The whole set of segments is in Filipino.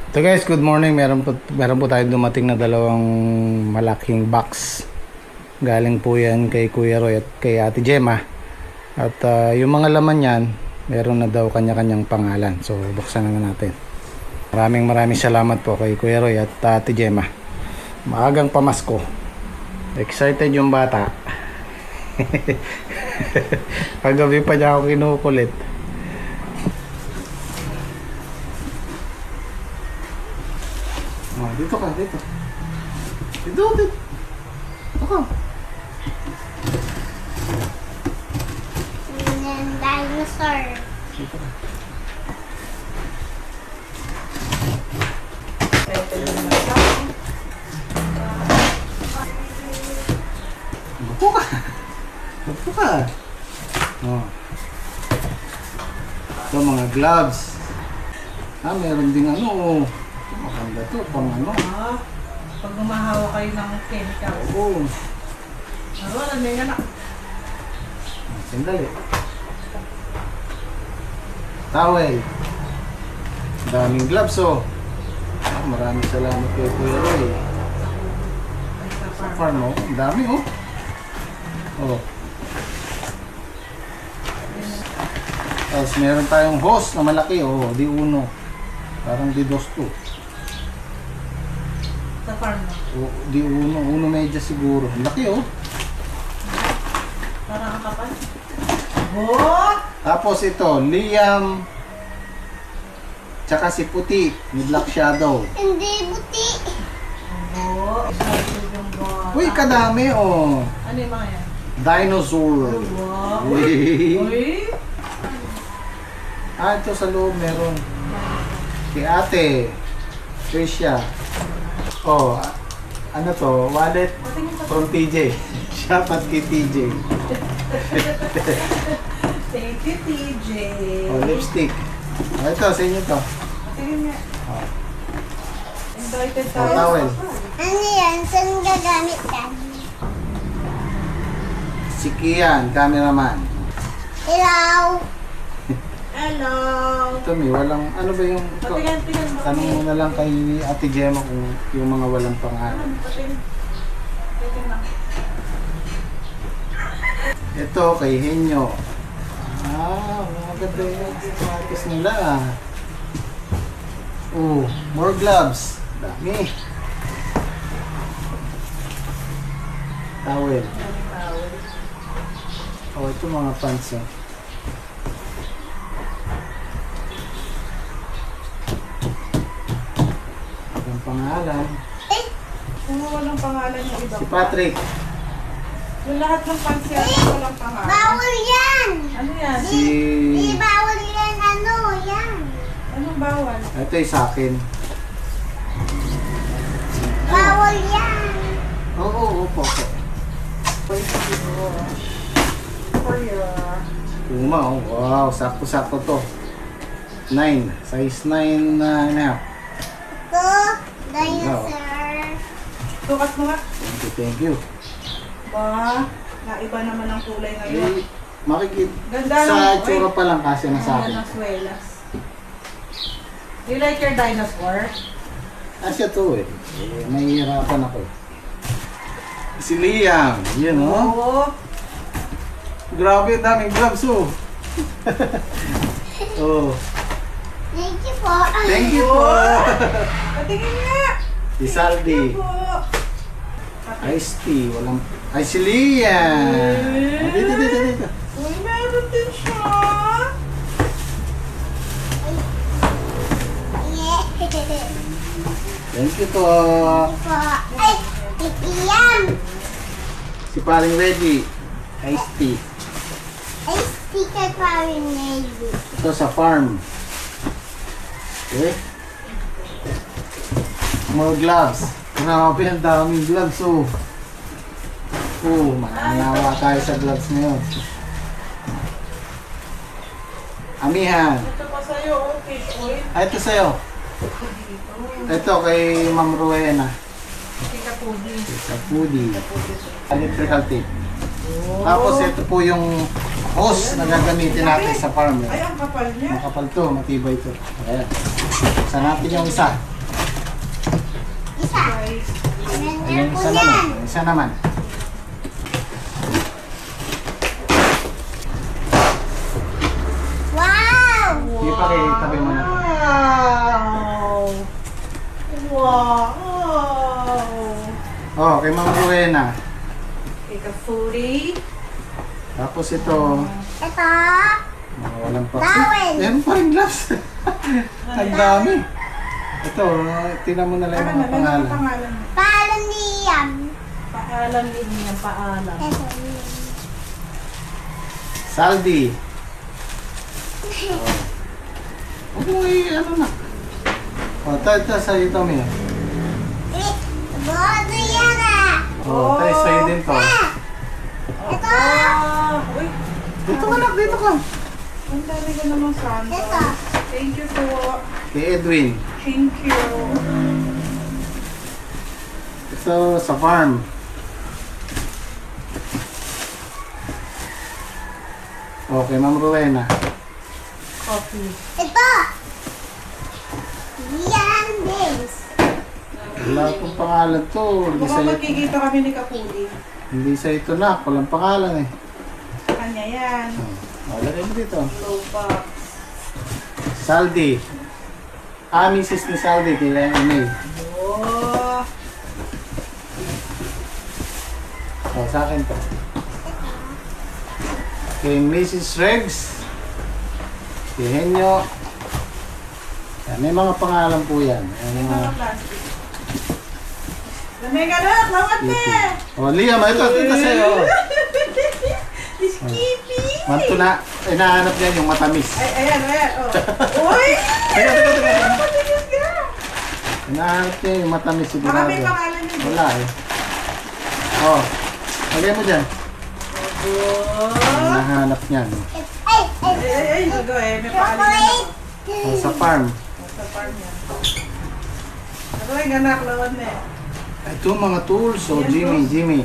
So guys, good morning. Meron po tayo dumating na dalawang malaking box. Galing po yan kay Kuya Roy at kay Ate Gemma. At yung mga laman yan, meron na daw kanya-kanyang pangalan. So buksan na natin. Maraming salamat po kay Kuya Roy at Ate Gemma. Maagang pamasko. Excited yung bata. Kagabi pa niya ako kinukulit. Oh, dito ka, dito. Dito. Ako. Dinosaur. Dito ka. Upo ka. Upo ka. Oh. Ito mga gloves. Meron ding ano. Maganda to, pang ano. Pag gumahawa kayo ng chemical. Oo. Alam mo yung anak. Sandali. Towel. Daming gloves oh. Maraming salamat kay Kuya Roy. Sa farm oh. Ang dami oh. Oh. Tapos meron tayong hose na malaki oh. Di uno. Parang di dos to. Sa farm mo. Oh, di uno. Uno medya siguro. Ang laki oh. Parang ang kapal. Oh! Tapos ito, Liam. Tsaka si Puti. Ni Black Shadow. Hindi buti. Oh! Uy, kadami oh. Ano yung mga yan? Dinosaur. Wow! Uy. Uy! Ito sa loob meron. Si Ate Tricia. Oh, ano to? Wallet from TJ. Shoutout kay TJ. Thank you, TJ. Oh, lipstick. Oh, ito, sa inyo to. Tingin nga. Oh, Invited oh tayo. towel. Ano yan? Saan gagamit yan? Si Kian, cameraman. Hello? Hello! Ito may walang, ano ba yung, Patingin mo. tanong mo na lang kay Ate Gemma kung yung mga walang pangalan. Patingin. Patingin lang. Ito, kay Henyo. Maganda yung sapatos nila. Oh, more gloves. Dami. Towel. Oh, ito mga pants oh. Ang pangalan. Kung walang pangalan yung iba. Si Patrick. Yung lahat ng pansiyan, walang pangalan. Bawal yan! Ano yan? Si... Di bawal yan, ano, yan. Anong bawal? Ito yung sa akin. Bawal yan. Oo, opo. For your... Puma oh. Wow, sakto-sakto to. 9. Size 9 na half. Ito, dinosaur. Tukas mo nga. Thank you. Ba, naiba naman ang kulay ngayon. Makikita. Ganda Sa ng- tsura pa lang kasi na sa Ganda akin. ng swelas. Do you like your dinosaur? Asya to eh. Nahihirapan ako. Si Liam. Yan oh. Oo. Grabe, daming gloves oh. Oh. Thank you po. Thank you po. Patingin nga. Si Saldi. Po. Ice tea. Walang... Ay, si Liam. Oh, dito. Uy, meron din siya. Thank you po. Ay, iyan. Si paring Reggie. Ice tea. Ay, sticker pa rin navy. Ito sa farm. Okay. More gloves. Grabe, ang daming gloves oh. Oh, mananawa tayo sa gloves ngayon. Amihan. Ito pa sa'yo, oh, fish oil. Ito sa'yo. Ito kay Ma'am Rowena. Tika pudi. Sa foodie. Electrical tape. Tapos ito po yung hose na gagamitin natin sa farm. Ay, ang kapal niya. Makapal to, matibay to. Ayan. Sa natin yung isa. Grace. Ganyan Yung po isa yan. naman. Yung isa naman. Wow! Hindi pa kayo tabi mo na. Wow! Wow! Oh, kay Ma'am Rowena. Ika foodie. Tapos ito, Ito. walang pa. Towel. Meron pa rin gloves. Ang dami. Ito, tingnan mo na lang yung mga pangalan. Pangalan niya. Paalam ni Yam. Paalam din niya, paalam. Ito. Saldi. Huwag mo ano na. O, ito sa'yo ito, Mia. Eh, bodo yan ah. O, tayo sa'yo din to. Ito. Uy, Dito ka lang, dito ka. ang dami ko naman sando. Ito. Thank you po. Kay Edwin. Thank you. Ito sa farm. Okay, Ma'am Rowena. Coffee. Ito. Yan, James. Wala pong pangalan to. Hindi Mukhang sa'yo, magkikita kami ni Kapuli. hindi sa ito na. Walang pangalan eh. Sa kanya yan. O, lagay mo dito. Low box. Saldi. Mrs. ni Saldi. Kaya email. Oh. O, sa akin to. Kay Mrs. Regs. Kay Henyo. Yan, may mga pangalan po yan. May Mga mga plastic. Lamig ka na! Lawat na! O, Liam, ito sa'yo. Skippy! Manto na, hinahanap niya yung matamis. Ay, ayan. Oh. Uy! Teka. Patinis ka! Hinahanap niya yung matamis sigurado. Baka may pangalan yun. Wala eh. O, lagay mo dyan. Oh. Hinahanap niyan. Ay, Go eh. May pangalan chocolate. O, sa farm. Sa farm yan. Ano yung ganak lawan na eh. Ito mga tools. O, Jimmy.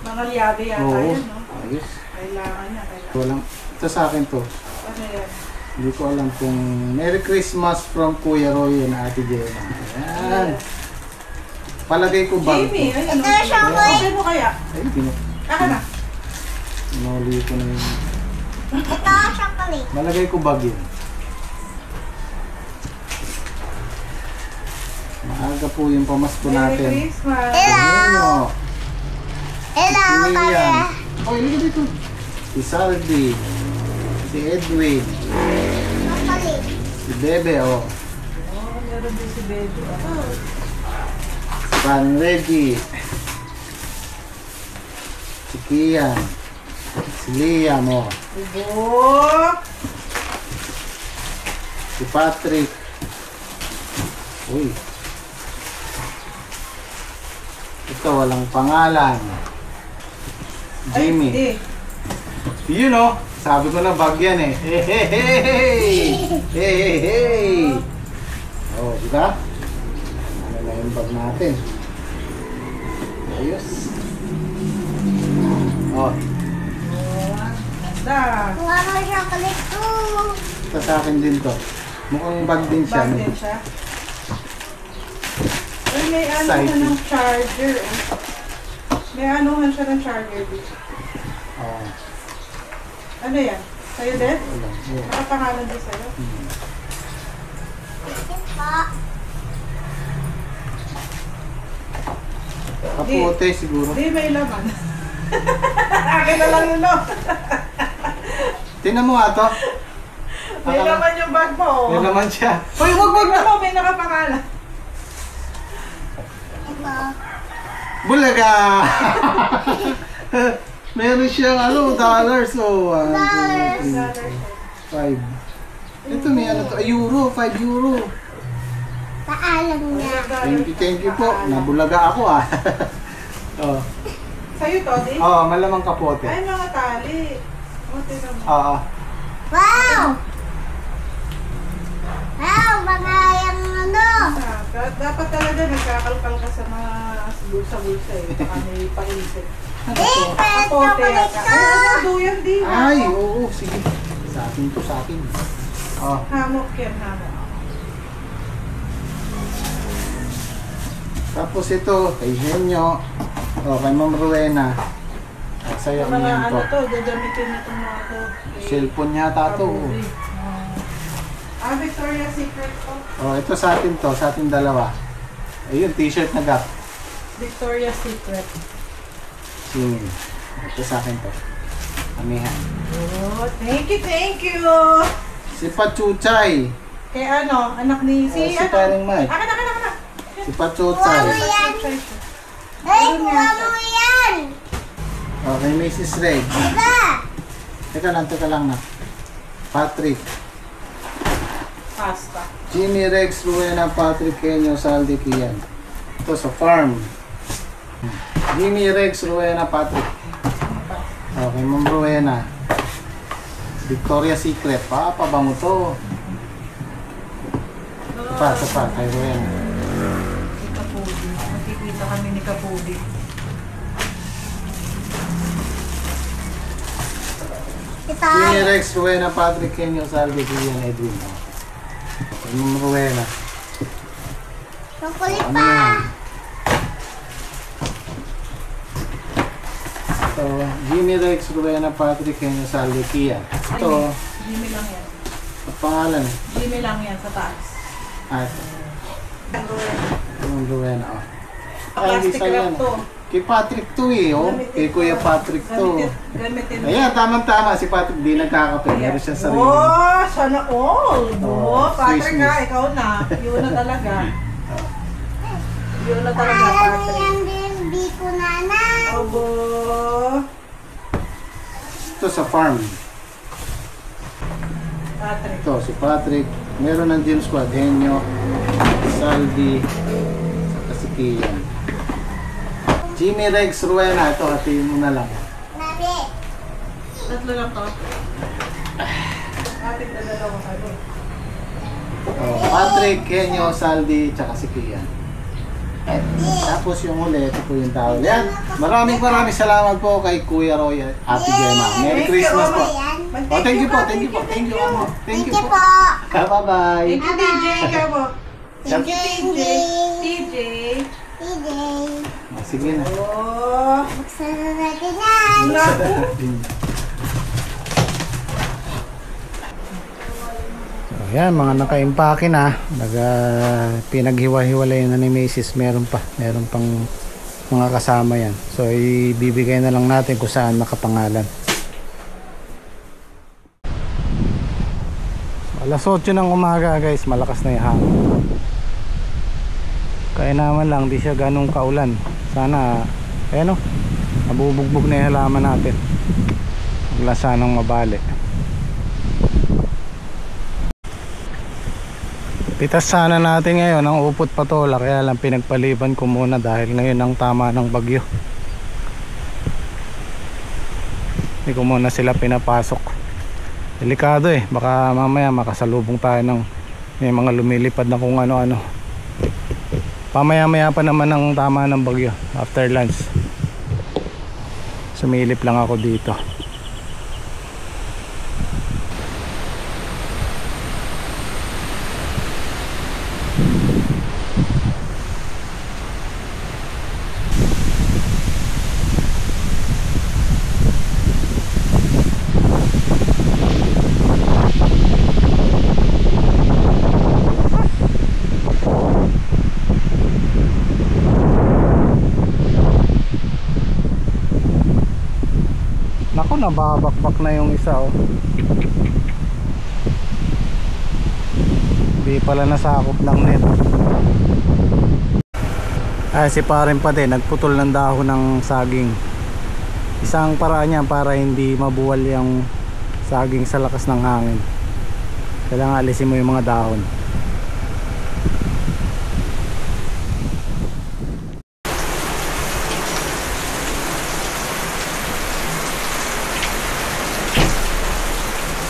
Mga liyabe yata Oo. yan, no? Ayos. Kailangan niya. Walang, ito sa akin to. Ano yan? Hindi ko alam kung Merry Christmas from Kuya Roy and Ate Jenna. Ayan. Palagay ko bag Jamie, to. ay ano? Ito, chocolate. Open mo kaya? Ay, Aka na. Pinuli ko na yun. Ito, chocolate. Malagay ko bag yun. Maaga po yung pamasko Merry natin. Christmas. Hello. Hello, William. Papa. Oh, ilagay dito. Si Saldi. Si Edwin. Chocolate. Si Bebe, oh. Oh, meron din si Baby. Oh. Si Pan Reggie. Si Kian. Si Liam, oh. Ubo! Si Patrick. Uy. Ito, walang pangalan. Jimmy. Ay, Yun oh, sabi ko na bag yan eh. Hey, hey, hey! Hey, hey, hey! Oh, di ba? Ano na yung bag natin? Ayos. Oh, ganda. Kuha mo chocolate ko. ito sa akin din to. Mukhang bag din siya. Bag no? din siya. Ay, may ano Side ka ng charger. Oh. May anuhan siya ng charger dito. Oh, Ano yan? Sa'yo din? wala. Oh. Nakapangalan din sa'yo? Ito. Kapote siguro. Hindi, may laman. Akin na lang yun, no? Tingnan mo nga to. May laman yung bag mo. Oh. Yan naman siya. Uy, wag na mo, may nakapangalan. Ito. Bulaga! Meron siyang ano, dollars. So, 1, 2, 3, 5. Ito may ano to, euro, 5 euro. Paalam na. Thank you po. Nabulaga ako ah. Oh. Sa'yo to, di? Oh, malamang kapote. Ay, mga tali. O, tignan mo. Oo. Wow! Wow, mga yung ano. Dapat talaga nagkakalkal ka sa mga bulsa-bulsa eh. Baka may paisip. Eh, pet Kapote chocolate yata. ko. Ay, ano, duyan di. Ay, oo, sige. Sa akin to, sa akin. Oh. Hamok yan, hamok. Tapos ito, kay Henyo. O, kay Ma'am Rowena. At sa'yo, Yung mga yan ano po. to, gagamitin na itong mga to. Cellphone yata to. Victoria's Secret to. O, ito sa atin to, sa ating dalawa. Ayun, t-shirt na Gap. Victoria's Secret. Singin. Ito sa akin to. Amihan. Oh, thank you, thank you. Si Pachuchay. Kay ano, anak ni Si paring Mike. Anak. Si Pachuchay. Ay, kuha mo yan! Okay, Mrs. Reg. Diba? Teka lang na. Patrick. Pasta. Jimmy Rex, Rowena, Patrick, Kenyo, Saldi, Kian. Ito sa farm. Jimmy Rex, Rowena, Patrick. Okay, Ma'am Rowena. Victoria's Secret. Papabango to. Ito pa, kay Rowena. Ni Kapudi. Nakikita kami ni Kapudi. Ito. Jimmy Rex, Rowena, Patrick, Kenyo, Saldi, Kian, Edwin. Okay, Ma'am Rowena. Chocolate Ano pa. yan? Ito, Jimmy Rex, Rowena, Patrick, Kenyo, Saldi, Kian. Ito, Jimmy lang yan. ang pangalan. Jimmy lang yan sa taas. Ah, ito. Ma'am Rowena, oh. Plastic isa wrap yan. to. Kay Patrick to eh, oh. Kay Kuya Patrick to. Gamitin. Ayan, tamang-tama. Si Patrick di nagkakape. Meron siya sarili. Oh, sana all. Oh, Patrick Swiss nga, miss. ikaw na. Yun na talaga. Yun na talaga, Alam mo Patrick. yan din, Biko Nanay. Obo. Ito sa farm. Patrick. Ito, si Patrick. Meron ng gym squad. Henyo, Saldi, saka si Kian. Jimmy Rex, Rowena. Ito, hatiin mo na lang. Nabi. Tatlo lang to. Patrick na dalawang ano. Oh, Patrick, Henyo, Saldi, saka si Kian. Tapos yung uli, ito po yung towel. Yan. Maraming salamat po kay Kuya Roy at Ate Gemma. Merry Christmas po. Oh, thank you po. Thank you. Thank you po. po. Bye-bye. Thank you, TJ. Kaya mo. Thank you, TJ. TJ. TJ. Sige na. Oh. Buksan na natin yan. Naku. So, yan, mga naka-impake na. Pinaghiwa-hiwalay na ni Macy's. Meron pang mga kasama yan. So, ibibigay na lang natin kung saan nakapangalan. Alas 8 ng umaga guys, malakas na yung hangin. Kaya naman lang, di siya ganong kaulan. Sana, no, nabubugbog na yung halaman natin. Wala sanang mabali. Pitas sana natin ngayon ang upot patola, kaya lang pinagpaliban ko muna dahil ngayon ang tama ng bagyo. Hindi ko muna sila pinapasok. Delikado baka mamaya makasalubong tayo ng may mga lumilipad na kung ano-ano. Pamaya-maya pa naman ang tama ng bagyo after lunch. Sumilip lang ako dito. Naku, nababakbak na yung isa Hindi pala nasakop ng net. Si parin pa din nagputol ng dahon ng saging. Isang paraan niya para hindi mabuwal yung saging sa lakas ng hangin. Kailangan alisin mo yung mga dahon.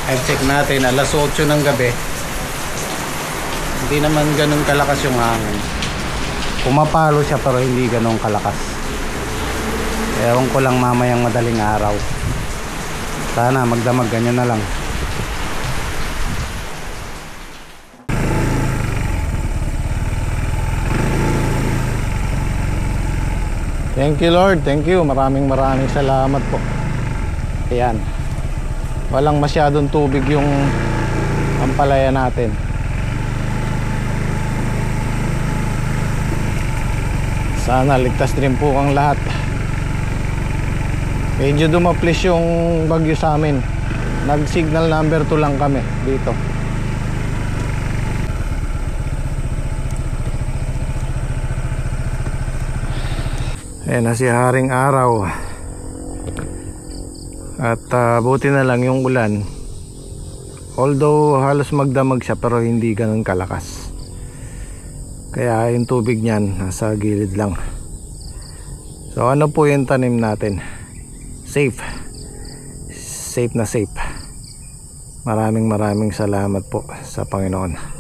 I-check natin, alas 8 ng gabi. Hindi naman ganun kalakas yung hangin. Pumapalo siya pero hindi ganun kalakas. Ewan ko lang mamayang madaling araw. Sana magdamag ganyan na lang. Thank you Lord, thank you. Maraming salamat po. Ayan. Walang masyadong tubig yung ampalaya natin. Sana ligtas din po ang lahat. Medyo dumaplis yung bagyo sa amin. Nag signal number 2 lang kami dito. Ayan na si haring araw. At buti na lang yung ulan. Although halos magdamag siya pero hindi ganun kalakas. Kaya yung tubig niyan nasa gilid lang. So ano po yung tanim natin? Safe. Safe na safe. Maraming salamat po sa Panginoon.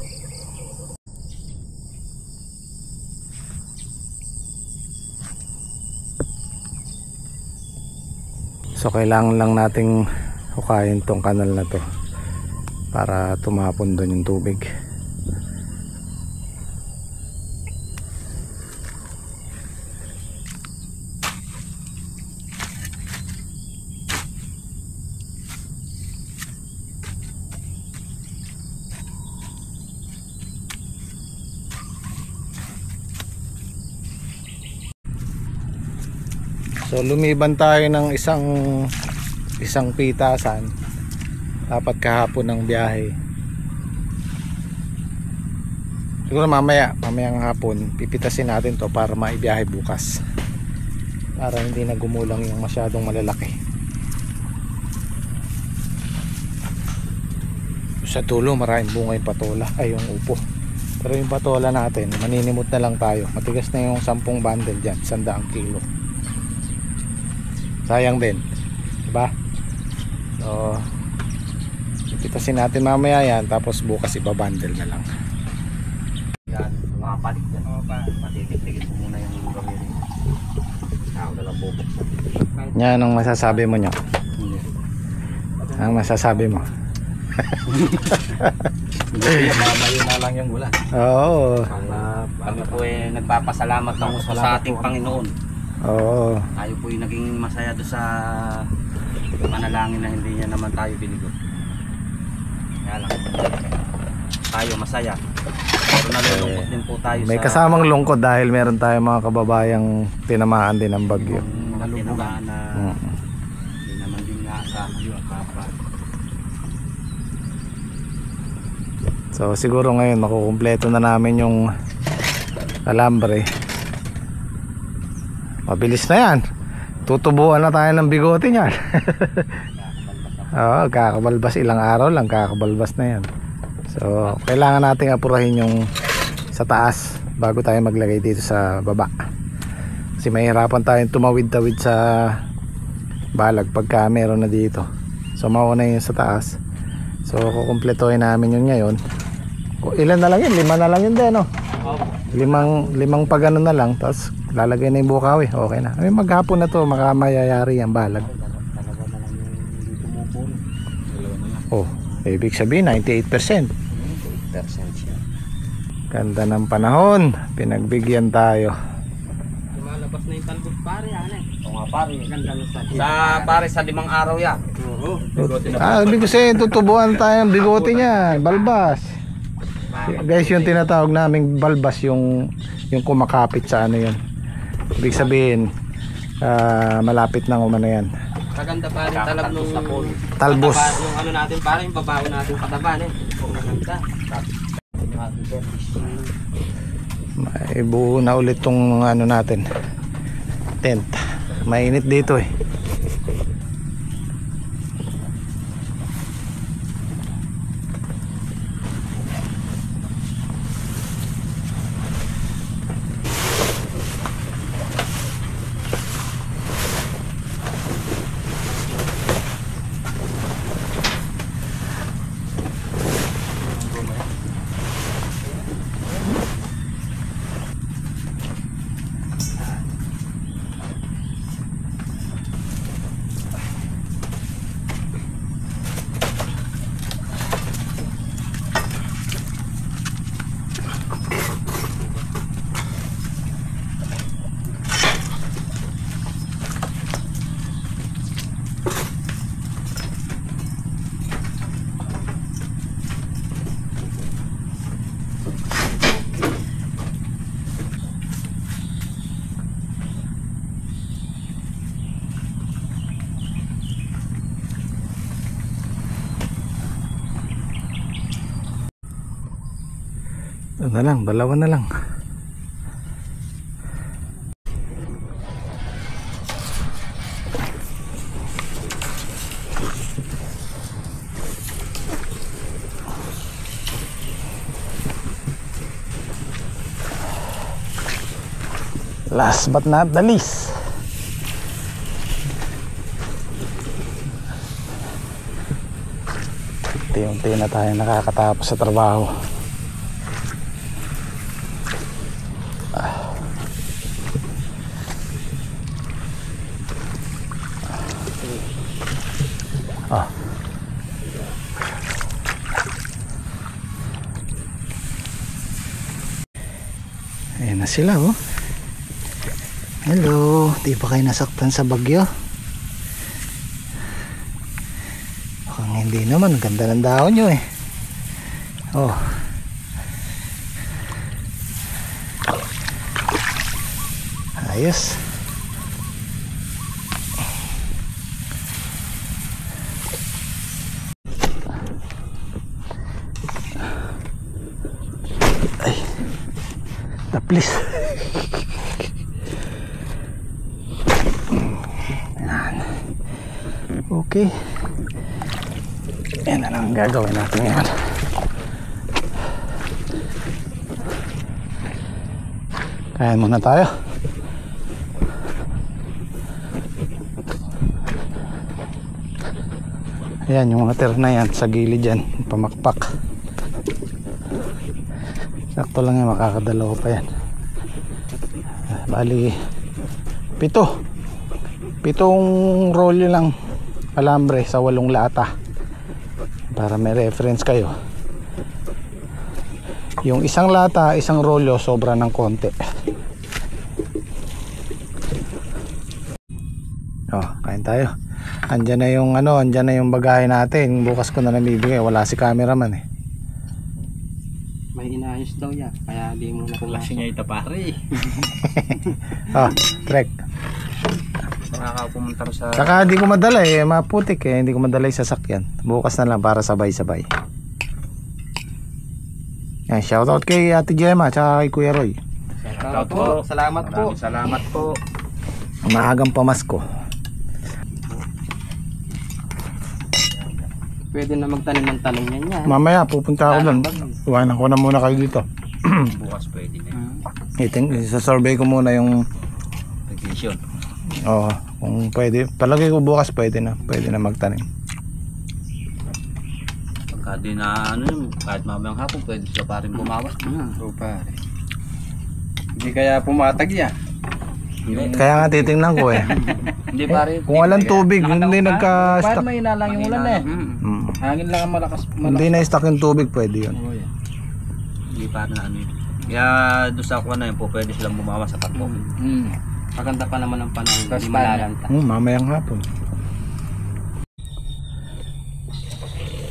So kailangan lang nating hukayin tong kanal na to para tumapon doon yung tubig. So lumiban tayo ng isang pitasan. Dapat kahapon ng biyahe. Siguro mamayang hapon pipitasin natin to para maibiyahe bukas. Para hindi na gumulang yung masyadong malalaki. Sa tulo maraming bunga yung patola, ay yung upo. Pero yung patola natin maninimot na lang tayo. Matigas na yung 10 bundle dyan, 100 kilo. Sayang din, diba? So pitasin natin mamaya yan, tapos bukas ibabundle na lang. Yan, mga palit yan. Patitik-tikit ko muna yung gawin. Ako na lang bubuksan. Yan ang masasabi mo nyo. Ang masasabi mo. Mabayo na lang yung gula. Oo. Kami po nagpapasalamat ng gusto sa ating Panginoon. Oo. Tayo po naging masaya doon sa manalangin na hindi niya naman tayo binigot. Kaya lang tayo masaya. Pero nalulungkot din po tayo May sa kasamang lungkot dahil meron tayong mga kababayang tinamaan din ng bagyo. mga tinamaan na hindi naman din naasahan yung kapwa. So siguro ngayon makukumpleto na namin yung alambre. Mabilis na yan. Tutubuan na tayo ng bigote niyan. Oo, kakabalbas, ilang araw lang kakabalbas na yan. So kailangan nating apurahin yung sa taas bago tayo maglagay dito sa baba. Kasi mahirapan tayong tumawid-tawid sa balag pagka meron na dito. So mauna yung sa taas. So kukumpletuhin namin yun ngayon. Ilan na lang yun? 5 na lang yun din, no? Limang pagano na lang, tapos lalagay na yung bukawi, okay na. Ay, maghapon na to, makamayayari ang balag. Talaga na lang yung hindi tumupon. Oh, ibig sabihin 98%. 8% siya. Ganda ng panahon, pinagbigyan tayo. Lumalabas na yung talbot pare, ano eh. Oo nga pare, ganda ng sa pare sa 5 araw yan. Oo. Ibig sabihin tutubuan tayo ng bigote niya, balbas. Guys, yung tinatawag naming balbas, yung kumakapit sa ano yun. Ibig sabihin malapit nang umano yan. Kaganda pa rin talab nung Talbos. Yung ano natin pare, yung babaho natin pataba eh. Kung maganda. May buo na ulit tong ano natin, tent. Mainit dito eh. Ito na lang, dalawa na lang. Last but not the least. Unti-unti na tayo nakakatapos sa trabaho. Ah. Ayan na sila, oh. Hello, di ba kayo nasaktan sa bagyo? Mukhang hindi naman, ganda ng dahon nyo eh. Oh. Ayos. Ay. Taplis. Okay. Yan na lang ang gagawin natin ngayon. Kain muna tayo. Ayan yung mga tira na yan sa gilid dyan, pamakpak. Sakto lang yan, makakadalawa pa yan. Bali 7 rolyo lang alambre sa 8 lata para may reference kayo. Yung isang lata, isang rolyo, sobra ng konti. Oh, kain tayo. Andyan na yung andyan na yung bagahe natin. Bukas ko na namibigay, wala si cameraman eh. May inayos daw yan, kaya di mo na kulasing niya ito pare. Ah, trek. Nakakapumunta sa... Saka hindi ko madala eh, maputik eh, hindi ko madala yung sasakyan. Bukas na lang para sabay-sabay. Yan, shoutout kay Ate Gemma tsaka kay Kuya Roy. Shoutout po. Salamat po. Salamat po. Maagang pamasko. Pwede na magtanim ng talong yan yan. Mamaya pupunta ako doon. Iwanan ko na muna kayo dito. Bukas pwede na. Isa-survey ko muna yung Revision. oh, kung pwede. Palagay ko bukas pwede na magtanim. Pagka di na kahit mamayang hapon pwede sila pa rin bumawas. Oo pare. Hindi kaya pumatag yan. Kaya nga titingnan ko eh. Hindi pare. Kung walang tubig, hindi Pare nagka-stock. may lang yung ulan eh. Hangin lang ang malakas. Hindi na-stock yung tubig, pwede yun. Oh, yeah. Hindi pa na Kaya doon sa ako na yun po pwede silang bumawas sa takbo. Maganda pa naman ang panahon. Hindi malalanta. Mamayang hapon.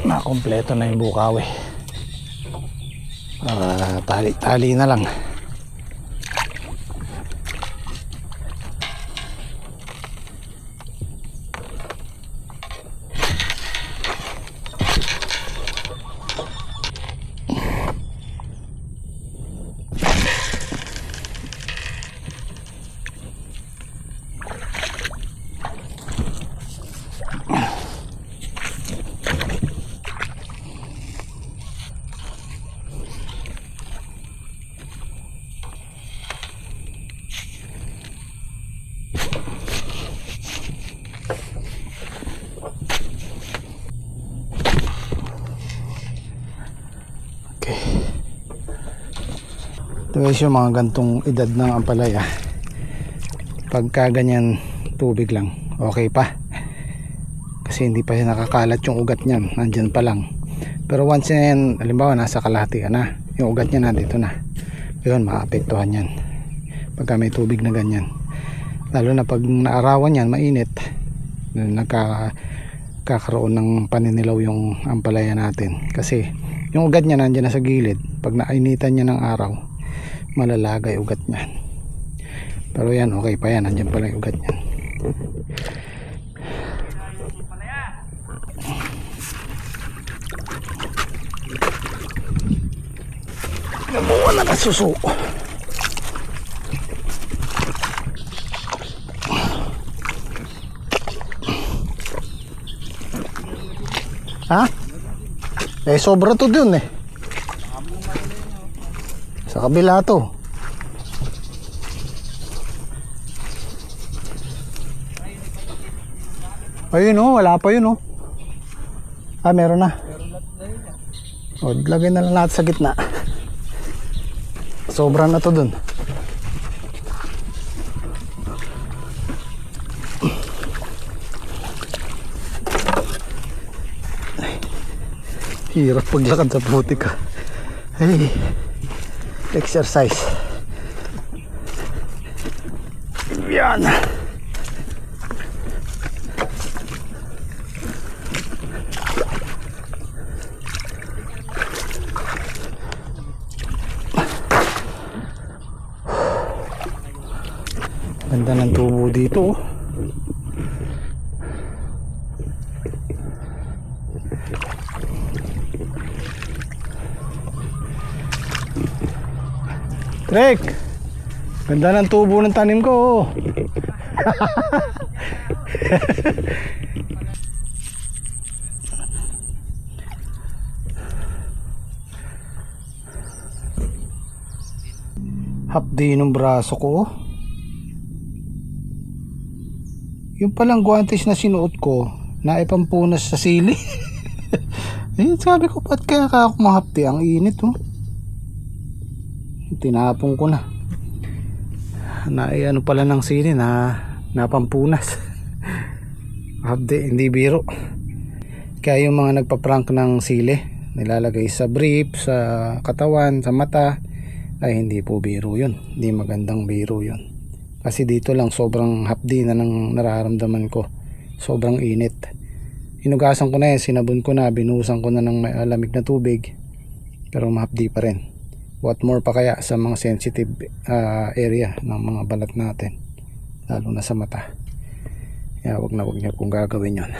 Nakompleto na yung bukawi. Tali na lang. Ito guys yung mga gantong edad ng ampalaya. Pagka ganyan tubig lang, okay pa. Kasi hindi pa siya nakakalat yung ugat niyan, nandyan pa lang. Pero once na yan, halimbawa nasa kalahati ka na, yung ugat niya nandito na, yun maapektuhan yan pagka may tubig na ganyan. Lalo na pag naarawan yan, mainit, nagkakaroon ng paninilaw yung ampalaya natin. Kasi yung ugat niya nandyan na sa gilid, pag nainitan niya ng araw, malalagay ugat niyan. Pero yan okay pa yan, nandiyan pala yung ugat niyan. Nabuha na kasuso. Ha? Eh sobra to dun eh. Sa kabila to. Ayun oh, wala pa yun oh. Ah, meron na. O, lagay na lang natin sa gitna. Sobra na to dun. Hirap paglakad sa putik ka. Hey, exercise. Yan. Ganda ng tubo dito oh. Trek, ganda ng tubo ng tanim ko oh. Hapdi ng braso ko oh. Yung palang guantes na sinuot ko na ipampunas sa sili. Ayun, sabi ko, ba't kaya ako mahapdi? Ang init oh. Tinapon ko na. Ano pala ng sili na napampunas. Hapdi, hindi biro. Kaya yung mga nagpa-prank ng sili, nilalagay sa brief, sa katawan, sa mata, ay hindi po biro yun. Hindi magandang biro yun. Kasi dito lang sobrang hapdi na nang nararamdaman ko. Sobrang init. Hinugasan ko na yan, sinabon ko na, binuhusan ko na ng malamig na tubig. Pero mahapdi pa rin. What more pa kaya sa mga sensitive area ng mga balat natin. Lalo na sa mata. Kaya wag niyo kung gagawin yon.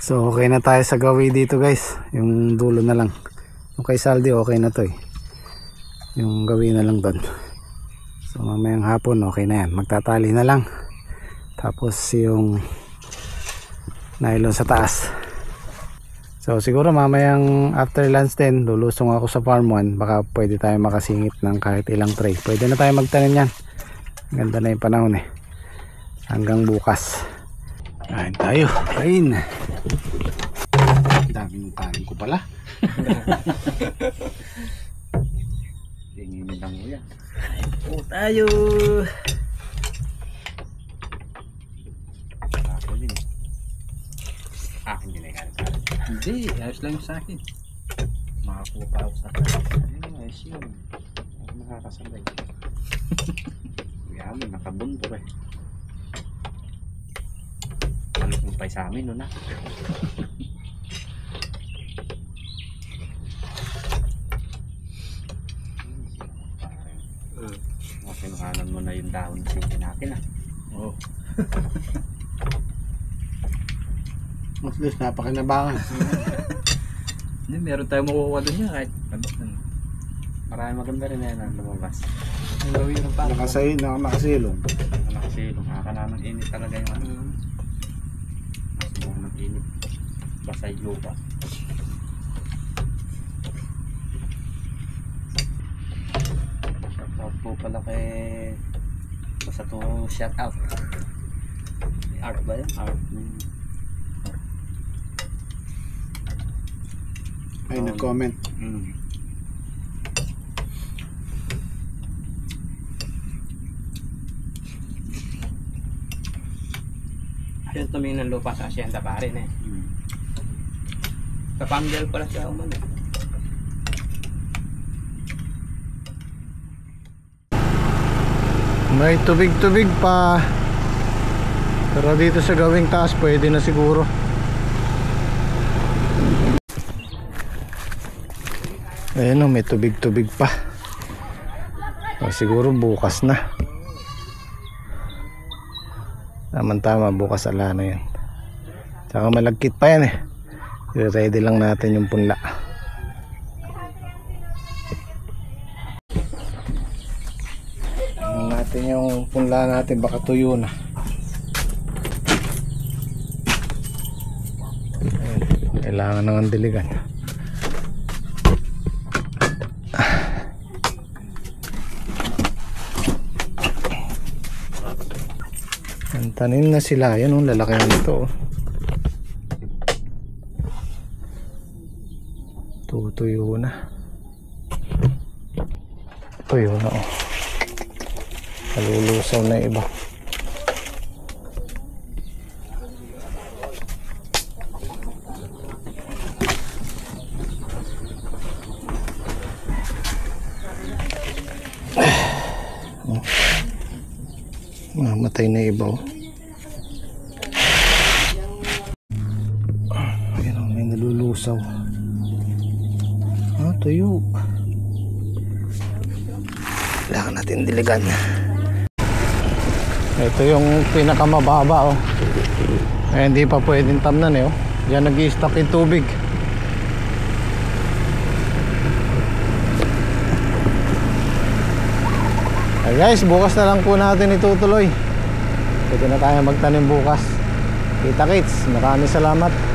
So okay na tayo sa gawi dito guys. Yung dulo na lang. Yung kay Saldi okay na to eh. Yung gawin na lang doon. So mamayang hapon okay na yan, magtatali na lang. Tapos yung nylon sa taas. So siguro mamayang after lunch din lulusong ako sa farm 1. Baka pwede tayo makasingit ng kahit ilang tray. Pwede na tayo magtanim yan. Ganda na yung panahon eh. Hanggang bukas kain tayo. Kain. Daming kanin ko pala. Tingin lang mo yan. Oh, tayo. Ako din. Akin din ay kanin sa akin. Hindi, ayos lang yung sa akin. Makakuha pa ako sa akin. Ayos yun. Ako nakakasabay. Kaya mo, nakabunto eh. Malukumpay sa amin, no na? Kinuhanan mo na yung dahon sige natin ah. Oo. At least napakinabangan. Hindi, meron tayong makukuha doon niya kahit Marami maganda rin yan ang lumabas. ang gawin ng parang. Nakasilong. Kasi nakakana ng init talaga yung ano. Masubukan ng init. Basa yung lupa. Shoutout po pala kay basta to shout out. Art ba yun? Art. Ay, nag-comment. Ayun tumingin ng lupa sa asyenda pa rin eh. Kapamdel pala siya umano. May tubig-tubig pa. Pero dito sa gawing taas pwede na siguro. Ayan o, may tubig-tubig pa. O, siguro bukas na. Tama-tama, bukas ala na yan. Tsaka malagkit pa yan eh. I-ready lang natin yung punla. natin yung punla natin, baka tuyo na. Ayan, kailangan nang diligan. Ang tanim na sila, yan lalaki na nito. Tutuyo na. Tuyo na Kalulusaw na iba. Mamatay na iba. Ayun, may nalulusaw. Tuyo. Kailangan natin diligan. Ito yung pinakamababa hindi pa pwedeng tamnan Diyan nag-i-stock yung tubig. Guys, bukas na lang po natin itutuloy. Pwede na tayo magtanim bukas. Kita kits, maraming salamat.